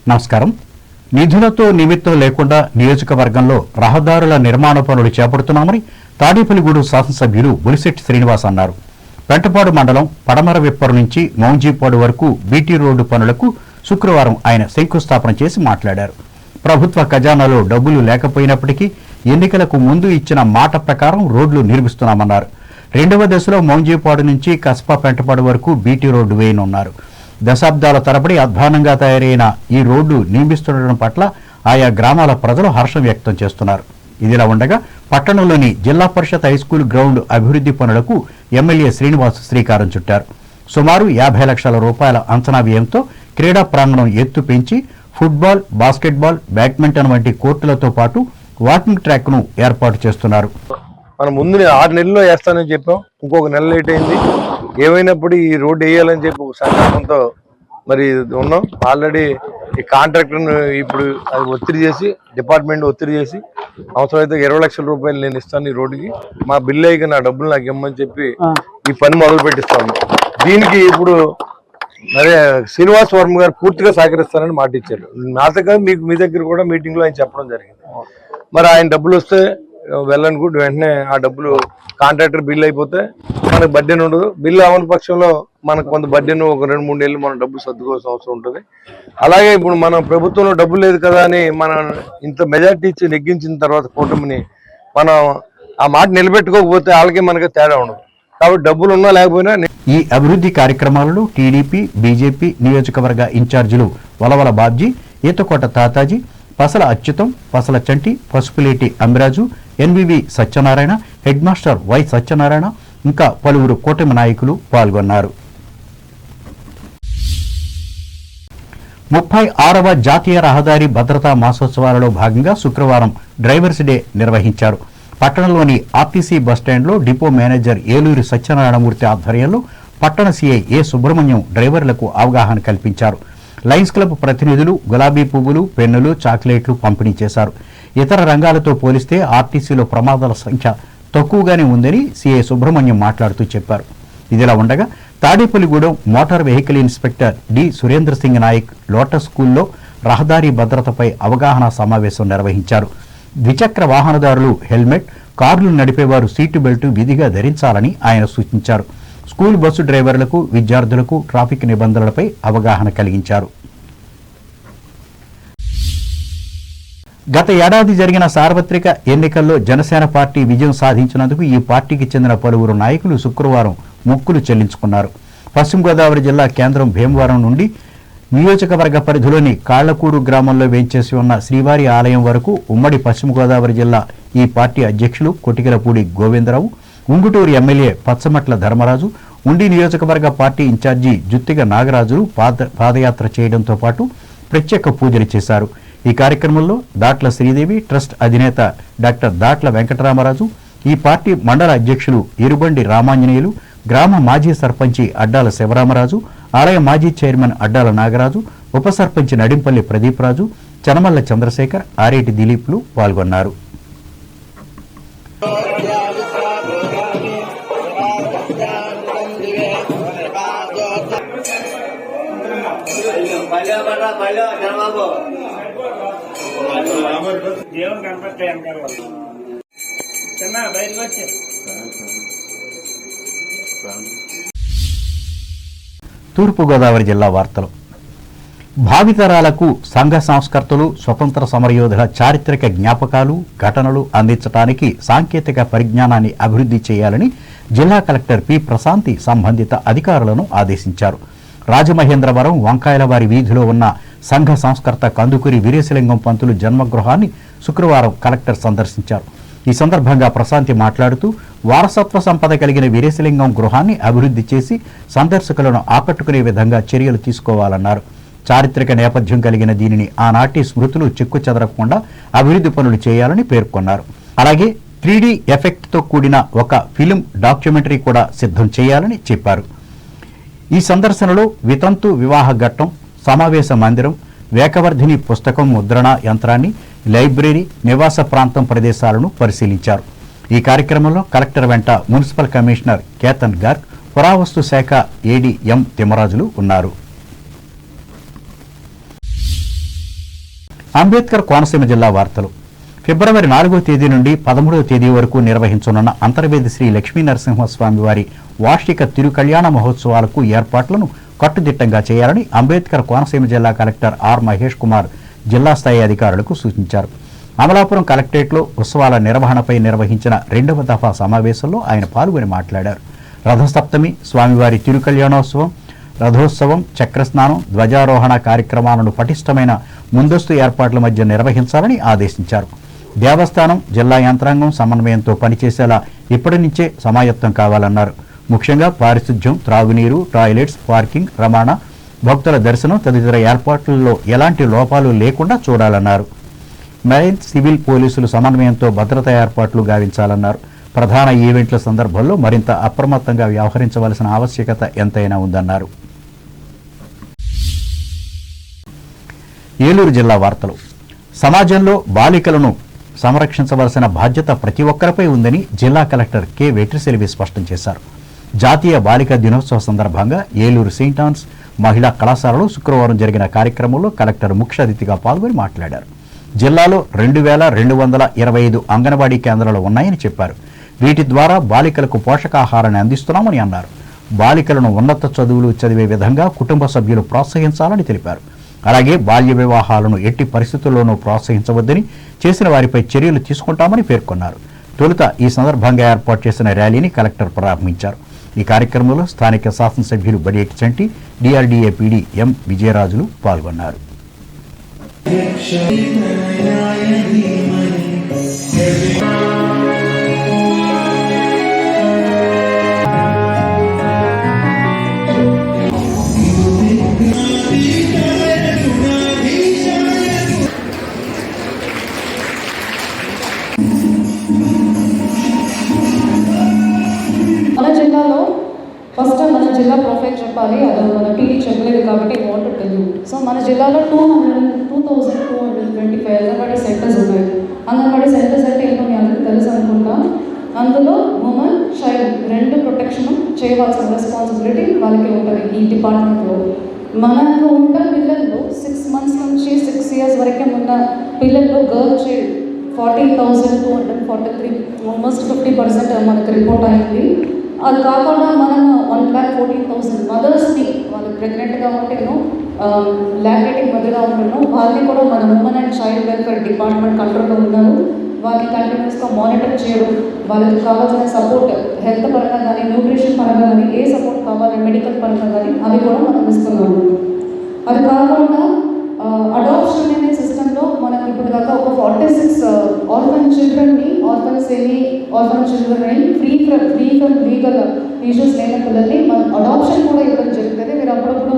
నమస్కారం. నిధులతో నిమిత్తం లేకుండా నియోజకవర్గంలో రహదారుల నిర్మాణ పనులు చేపడుతున్నామని తాడేపల్లిగూడెం శాసనసభ్యులు బొలిశెట్టి శ్రీనివాస్ అన్నారు. పెంటపాడు మండలం పడమర విప్పరు నుంచి మౌంజీపాడు వరకు బీటీ రోడ్డు పనులకు శుక్రవారం ఆయన శంకుస్థాపన చేసి మాట్లాడారు. ప్రభుత్వ ఖజానాలో డబ్బులు లేకపోయినప్పటికీ ఎన్నికలకు ముందు ఇచ్చిన మాట ప్రకారం రోడ్లు నిర్మిస్తున్నామన్నారు. రెండవ దశలో మౌంజీపాడు నుంచి కస్బా పెంటపాడు వరకు బీటీ రోడ్డు వేయనున్నారు. దశాబ్దాల తరబడి అధ్వానంగా తయారైన ఈ రోడ్డు నిర్మిస్తుండడం పట్ల ఆయా గ్రామాల ప్రజలు హర్షం వ్యక్తం చేస్తున్నారు. ఇదిలా ఉండగా పట్టణంలోని జిల్లా పరిషత్ హైస్కూల్ గ్రౌండ్ అభివృద్ధి పనులకు ఎమ్మెల్యే శ్రీనివాస్ శ్రీకారం చుట్టారు. సుమారు 50 లక్షల రూపాయల అంచనా వ్యయంతో క్రీడా ప్రాంగణం ఎత్తు పెంచి ఫుట్బాల్, బాస్కెట్బాల్, బ్యాడ్మింటన్ వంటి కోర్టులతో పాటు వాకింగ్ ట్రాక్ ను ఏర్పాటు చేస్తున్నారు. మనం ముందు 6 నెలల్లో వేస్తానని చెప్పాం, ఇంకొక నెల లేట్ అయింది. ఏమైనప్పుడు ఈ రోడ్డు వేయాలని చెప్పి ఒక సంకల్పంతో మరి ఉన్నాం. ఆల్రెడీ ఈ కాంట్రాక్టర్ను ఇప్పుడు అది ఒత్తిడి చేసి డిపార్ట్మెంట్ ఒత్తిడి చేసి అవసరమైతే 20 లక్షల రూపాయలు నేను ఇస్తాను ఈ రోడ్డుకి, మా బిల్లు అయ్యి నా డబ్బులు నాకు ఇమ్మని చెప్పి ఈ పని మొదలు పెట్టిస్తాను. దీనికి ఇప్పుడు మరి శ్రీనివాస్ వర్మ గారు పూర్తిగా సహకరిస్తానని మాట ఇచ్చారు. నాతో కాదు మీకు మీ దగ్గర కూడా మీటింగ్లో ఆయన చెప్పడం జరిగింది. మరి ఆయన డబ్బులు వస్తే వెళ్ళనుకుంటే వెంటనే ఆ డబ్బులు కాంట్రాక్టర్ బిల్ అయిపోతే మనకు బడ్డెన్ ఉండదు. బిల్లు అవని పక్షంలో మనకు కొంత బడ్డెన్ ఒక 2-3 నెలలు మనం డబ్బులు సర్దుకోవాల్సిన అవసరం ఉంటుంది. అలాగే ఇప్పుడు మనం ప్రభుత్వంలో డబ్బులు లేదు కదా అని మనం ఇంత మెజార్టీ ఇచ్చి నెగ్గించిన తర్వాత కూటమిని మనం ఆ మాట నిలబెట్టుకోకపోతే వాళ్ళకి మనకి తేడా ఉండదు. కాబట్టి డబ్బులు ఉన్నా లేకపోయినా ఈ అభివృద్ధి కార్యక్రమాలలో టీడీపీ, బీజేపీ నియోజకవర్గ ఇన్ఛార్జీలు Valavala Babji, Eethakota Tataji, Pasala Achyutam, Pasala Chanti, Pasupuleti Amiraju, NVV Satyanarayana, headmaster Y Satyanarayana, ఇంకా పలువురు కూటమి నాయకులు పాల్గొన్నారు. 36వ జాతీయ రహదారి భద్రతా మాసోత్సవాలలో భాగంగా శుక్రవారం డ్రైవర్స్ డే నిర్వహించారు. పట్టణంలోని ఆర్టీసీ బస్టాండ్లో డిపో మేనేజర్ ఏలూరి సత్యనారాయణమూర్తి ఆధ్వర్యంలో పట్టణ సీఐ ఏ సుబ్రహ్మణ్యం డ్రైవర్లకు అవగాహన కల్పించారు. లయన్స్ క్లబ్ ప్రతినిధులు గులాబీ పువ్వులు, పెన్నులు, చాక్లెట్లు పంపిణీ చేశారు. ఇతర రంగాలతో పోలిస్తే ఆర్టీసీలో ప్రమాదాల సంఖ్య తక్కువగానే ఉందని సీఐ సుబ్రహ్మణ్యం మాట్లాడుతూ చెప్పారు. ఇదిలా ఉండగా Tadepalligudem motor vehicle inspector D Surendra Singh Nayak Lotus స్కూల్లో రహదారి భద్రతపై అవగాహన సమావేశం నిర్వహించారు. ద్విచక్ర వాహనదారులు హెల్మెట్, కార్లు నడిపేవారు సీటు బెల్ట్ విధిగా ధరించాలని ఆయన సూచించారు. స్కూల్ బస్సు డ్రైవర్లకు, విద్యార్థులకు ట్రాఫిక్ నిబంధనలపై అవగాహన కలిగించారు. గత ఏడాది జరిగిన సార్వత్రిక ఎన్నికల్లో జనసేన పార్టీ విజయం సాధించినందుకు ఈ పార్టీకి చెందిన పలువురు నాయకులు శుక్రవారం మొక్కులు చెల్లించుకున్నారు. పశ్చిమ గోదావరి జిల్లా కేంద్రం భీమవరం నుండి నియోజకవర్గ పరిధిలోని కాళ్లకూరు గ్రామంలో వేంచేసి ఉన్న శ్రీవారి ఆలయం వరకు ఉమ్మడి పశ్చిమ గోదావరి జిల్లా ఈ పార్టీ అధ్యక్షులు కొటికలపూడి గోవిందరావు, ఉంగుటూరు ఎమ్మెల్యే పచ్చమట్ల ధర్మరాజు, ఉండి నియోజకవర్గ పార్టీ ఇన్ఛార్జి జుత్తిగ నాగరాజులు పాదయాత్ర చేయడంతో పాటు ప్రత్యేక పూజలు చేశారు. ఈ కార్యక్రమంలో దాట్ల శ్రీదేవి ట్రస్ట్ అధినేత డాక్టర్ దాట్ల వెంకటరామరాజు, ఈ పార్టీ మండల అధ్యక్షులు ఇరుబండి రామాంజనేయులు, గ్రామ మాజీ సర్పంచి అడ్డాల శివరామరాజు, ఆలయ మాజీ చైర్మన్ అడ్డాల నాగరాజు, ఉప సర్పంచి నడింపల్లి ప్రదీప్ రాజు, చనమల్ల చంద్రశేఖర్, ఆరేటి దిలీప్లు పాల్గొన్నారు. తూర్పుగోదావరి జిల్లా వార్తలు. భావితరాలకు సంఘ సంస్కర్తలు, స్వతంత్ర సమరయోధుల చారిత్రక జ్ఞాపకాలు, ఘటనలు అందించడానికి సాంకేతిక పరిజ్ఞానాన్ని అభివృద్ధి చేయాలని జిల్లా కలెక్టర్ పి ప్రశాంతి సంబంధిత అధికారులను ఆదేశించారు. రాజమహేంద్రవరం వంకాయలవారి వీధిలో ఉన్న సంఘ సంస్కర్త కందుకూరి వీరేశలింగం పంతులు జన్మగృహాన్ని శుక్రవారం కలెక్టర్ సందర్శించారు. ఈ సందర్భంగా ప్రశాంతి మాట్లాడుతూ వారసత్వ సంపద కలిగిన వీరేశలింగం గృహాన్ని అభివృద్ధి చేసి సందర్శకులను ఆకట్టుకునే విధంగా చర్యలు తీసుకోవాలన్నారు. చారిత్రక నేపథ్యం కలిగిన దీనిని ఆనాటి స్మృతులు చెక్కు చెదరకుండా అభివృద్ధి పనులు చేయాలని పేర్కొన్నారు. అలాగే 3D ఎఫెక్ట్తో కూడిన ఒక ఫిలిం డాక్యుమెంటరీ కూడా సిద్ధం చేయాలని చెప్పారు. ఈ సందర్శనలో వితంతు వివాహ ఘట్టం, సమావేశ మందిరం, వేకవర్ధిని పుస్తకం ముద్రణ యంత్రాన్ని, లైబ్రరీ, నివాస ప్రాంతం ప్రదేశాలను పరిశీలించారు. ఈ కార్యక్రమంలో కలెక్టర్ వెంట మున్సిపల్ కమిషనర్ కేతన్ గార్గ్, పురావస్తు శాఖ ఏడీ ఎం తిమ్మరాజులు ఉన్నారు. అంబేద్కర్ కోనసీమ జిల్లా వార్తలు. ఫిబ్రవరి 4వ తేదీ నుండి 13వ తేదీ వరకు నిర్వహించనున్న అంతర్వేది శ్రీ లక్ష్మీ నరసింహస్వామి వారి వార్షిక తిరుకళ్యాణ మహోత్సవాలకు ఏర్పాట్లను కట్టుదిట్టంగా చేయాలని అంబేద్కర్ కోనసీమ జిల్లా కలెక్టర్ ఆర్ మహేష్ కుమార్ జిల్లా స్థాయి అధికారులకు సూచించారు. అమలాపురం కలెక్టరేట్లో ఉత్సవాల నిర్వహణపై నిర్వహించిన 2వ దఫా సమావేశంలో ఆయన పాల్గొని మాట్లాడారు. రథసప్తమి, స్వామివారి తిరుకళ్యాణోత్సవం, రథోత్సవం, చక్రస్నానం, ధ్వజారోహణ కార్యక్రమాలను పటిష్టమైన ముందస్తు ఏర్పాట్ల మధ్య నిర్వహించాలని ఆదేశించారు. దేవస్థానం, జిల్లా యంత్రాంగం సమన్వయంతో పనిచేసేలా ఇప్పటి నుంచే సమాయత్తం కావాలన్నారు. ముఖ్యంగా పారిశుధ్యం, త్రాగునీరు, టాయిలెట్స్, పార్కింగ్, రవాణా, భక్తుల దర్శనం తదితర ఏర్పాట్లలో ఎలాంటి లోపాలు లేకుండా చూడాలన్నారు. మెరైన్, సివిల్ పోలీసులు సమన్వయంతో భద్రతా ఏర్పాట్లు గావించాలన్నారు. ప్రధాన ఈవెంట్ల సందర్భంలో మరింత అప్రమత్తంగా వ్యవహరించవలసిన ఆవశ్యకత ఎంతైనా ఉందన్నారు. ఏలూరు జిల్లా వార్తలు. సమాజంలో బాలికలను సంరక్షించవలసిన బాధ్యత ప్రతి ఒక్కరిపై ఉందని జిల్లా కలెక్టర్ కె వెట్రిసెల్వి స్పష్టం చేశారు. జాతీయ బాలికా దినోత్సవ సందర్భంగా ఏలూరు సెయింట్ ఆన్స్ మహిళా కళాశాలలో శుక్రవారం జరిగిన కార్యక్రమంలో కలెక్టర్ ముఖ్య అతిథిగా పాల్గొని మాట్లాడారు. జిల్లాలో 2225 అంగన్వాడీ కేంద్రాలు ఉన్నాయని చెప్పారు. వీటి ద్వారా బాలికలకు పోషకాహారాన్ని అందిస్తున్నామని అన్నారు. బాలికలను ఉన్నత చదువులు చదివే విధంగా కుటుంబ సభ్యులు ప్రోత్సహించాలని తెలిపారు. అలాగే బాల్య వివాహాలను ఎట్టి పరిస్థితుల్లోనూ ప్రోత్సహించవద్దని, చేసిన వారిపై చర్యలు తీసుకుంటామని పేర్కొన్నారు. తొలుత ఈ సందర్భంగా ఏర్పాటు చేసిన ర్యాలీని కలెక్టర్ ప్రారంభించారు. ఈ కార్యక్రమంలో స్థానిక శాసనసభ్యులు బడియేటి చంటి, డిఆర్డీఏ పీడీ ఎం విజయరాజులు పాల్గొన్నారు. మన జిల్లా ప్రొఫైల్ చెప్పాలి, అది మన టీడీ చెప్పలేదు కాబట్టి వాంటెడ్ తెలుగు. సో మన జిల్లాలో 2225 అంగన్వాడీ సెంటర్స్ ఉన్నాయి. అంగన్వాడీ సెంటర్స్ అంటే ఏంటో మీ అందరికీ తెలుసు అనుకుంటా. అందులో ఉమెన్, చైల్డ్ రెండు ప్రొటెక్షన్ చేయవలసిన రెస్పాన్సిబిలిటీ వాళ్ళకి ఉంటుంది ఈ డిపార్ట్మెంట్లో. మనకు ఉన్న పిల్లల్లో 6 months నుంచి 6 years వరకే ఉన్న పిల్లల్లో గర్ల్ చైల్డ్ 40,243, ఆల్మోస్ట్ 50% మనకు రిపోర్ట్ అయింది. అది కాకుండా మనం 1,14,000 మదర్స్ని వాళ్ళు ప్రెగ్నెంట్గా ఉంటేనో లాక్టేటింగ్ మదర్గా ఉంటేనో వాళ్ళని కూడా మన women and child welfare department కంట్రోల్లో ఉన్నారు. వాళ్ళని కంటిన్యూస్గా మానిటర్ చేయడం, వాళ్ళకి కావాల్సిన సపోర్ట్ హెల్త్ పరంగా కానీ, న్యూట్రిషన్ పరంగా కానీ, ఏ సపోర్ట్ కావాలి మెడికల్ పరంగా కానీ అవి కూడా మనం ఇస్తున్నాము. అది కాకుండా అడాప్షన్ అనే సిస్టంలో మనకి ఇప్పుడు దాకా ఒక 46 ఆర్ఫన్ చిల్డ్రన్ని, ఆర్ఫన్ చిల్డ్రన్ని ఫ్రీ ఫ్రమ్ లీగల్ ఇష్యూస్ లేని పిల్లల్ని మనం అడాప్షన్ కూడా ఇవ్వడం జరుగుతుంది. మీరు అప్పుడప్పుడు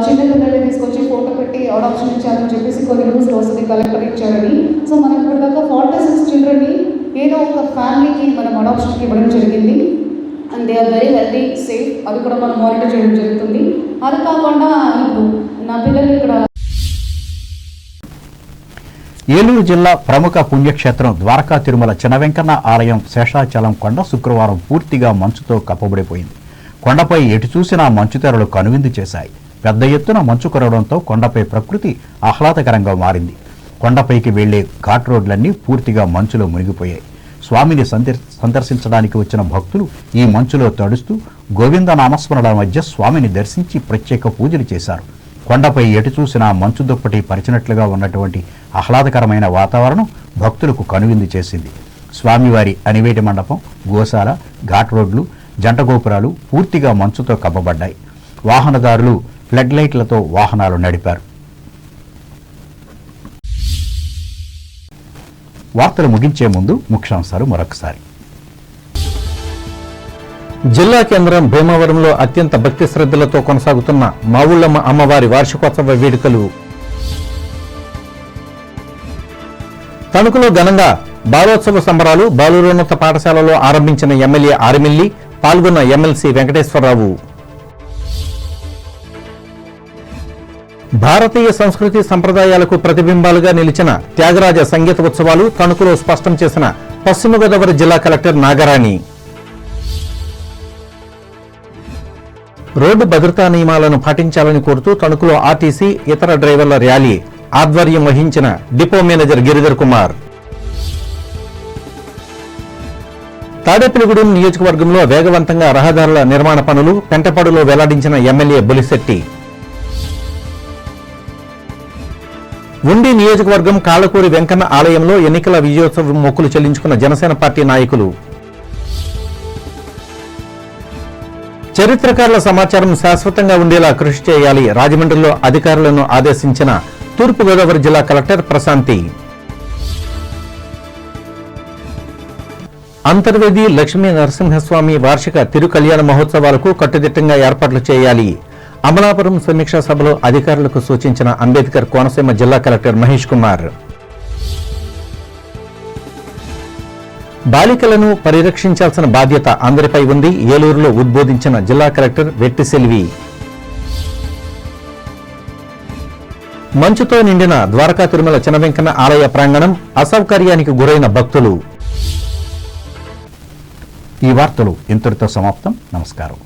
చిన్న పిల్లల్ని తీసుకొచ్చి ఫోటో పెట్టి అడాప్షన్ ఇచ్చారని చెప్పేసి కొన్ని న్యూస్లో వస్తుంది, కలెక్టర్ ఇచ్చారని. సో మనం ఇప్పుడు దాకా 46 చిల్డ్రన్ని ఏదో ఒక ఫ్యామిలీకి మనం అడాప్షన్కి ఇవ్వడం జరిగింది. And they are very healthy, safe. అది కూడా మనం మానిటర్ చేయడం జరుగుతుంది. అది కాకుండా ఇప్పుడు నా పిల్లలు ఇక్కడ ఏలూరు జిల్లా ప్రముఖ పుణ్యక్షేత్రం ద్వారకా తిరుమల చిన్న వెంకన్న ఆలయం శేషాచలం కొండ శుక్రవారం పూర్తిగా మంచుతో కప్పబడిపోయింది. కొండపై ఎటు చూసినా మంచుతెరలు కనువిందు చేశాయి. పెద్ద ఎత్తున మంచు కురవడంతో కొండపై ప్రకృతి ఆహ్లాదకరంగా మారింది. కొండపైకి వెళ్లే ఘాట్ రోడ్లన్నీ పూర్తిగా మంచులో మునిగిపోయాయి. స్వామిని సందర్శించడానికి వచ్చిన భక్తులు ఈ మంచులో తడుస్తూ గోవింద నామస్మరణల మధ్య స్వామిని దర్శించి ప్రత్యేక పూజలు చేశారు. కొండపై ఎటు చూసినా మంచు దుప్పటి పరిచినట్లుగా ఉన్నటువంటి ఆహ్లాదకరమైన వాతావరణం భక్తులకు కనువిందు చేసింది. స్వామివారి అనివేటి మండపం, గోశాల, ఘాట్ రోడ్లు, జంట గోపురాలు పూర్తిగా మంచుతో కప్పబడ్డాయి. వాహనదారులు ఫ్లడ్ లైట్లతో వాహనాలు నడిపారు. వార్తలు ముగించే ముందు ముఖ్యాంశాలు మరొకసారి. జిల్లా కేంద్రం భీమవరంలో అత్యంత భక్తి శ్రద్ధలతో కొనసాగుతున్న మావుళ్ళమ్మ అమ్మవారి వార్షికోత్సవ వేడుకలు. తణుకులో ఘనంగా బాలోత్సవ సంబరాలు బాలురోన్నత పాఠశాలలో ఆరంభించిన ఎమ్మెల్యే ఆరిమిల్లి, పాల్గొన్న ఎమ్మెల్సీ వెంకటేశ్వరరావు. భారతీయ సంస్కృతి సంప్రదాయాలకు ప్రతిబింబాలుగా నిలిచిన త్యాగరాజ సంగీత ఉత్సవాలు తణుకులో స్పష్టం చేసిన పశ్చిమ గోదావరి జిల్లా కలెక్టర్ నాగరాణి. రోడ్డు భద్రతా నియమాలను పాటించాలని కోరుతూ తణుకులో ఆర్టీసీ, ఇతర డ్రైవర్ల ర్యాలీ. ఆధ్వర్యం వహించిన డిపో మేనేజర్ గిరిధర్ కుమార్. తాడేపల్లిగూడెం నియోజకవర్గంలో వేగవంతంగా రహదారుల నిర్మాణ పనులు పెంటపాడులో వెల్లడించిన ఎమ్మెల్యే బొలిశెట్టి. ఉండి నియోజకవర్గం కాళ్ళకూరి వెంకన్న ఆలయంలో ఎన్నికల విజయోత్సవ మొక్కులు చెల్లించుకున్న జనసేన పార్టీ నాయకులు. చరిత్రకారుల సమాచారం శాశ్వతంగా ఉండేలా కృషి చేయాలి, రాజమండ్రిలో అధికారులను ఆదేశించిన తూర్పుగోదావరి జిల్లా కలెక్టర్ ప్రశాంతి. అంతర్వేది లక్ష్మీ నరసింహస్వామి వార్షిక తిరుకల్యాణ మహోత్సవాలకు కట్టుదిట్టంగా ఏర్పాట్లు చేయాలి, అమలాపురం సమీక్షా సభలో అధికారులకు సూచించిన అంబేద్కర్ కోనసీమ జిల్లా కలెక్టర్ మహేష్ కుమార్. బాలికలను పరిరక్షించాల్సిన బాధ్యత అందరిపై ఉంది, ఏలూరులో ఉద్బోధించిన జిల్లా కలెక్టర్ వెట్టి సెల్వి. మంచుతో నిండిన ద్వారకా తిరుమల చిన్న వెంకన్న ఆలయ ప్రాంగణం, అసౌకర్యానికి గురైన భక్తులు. ఈ వార్తలు ఇంతటితో సమాప్తం. నమస్కారం.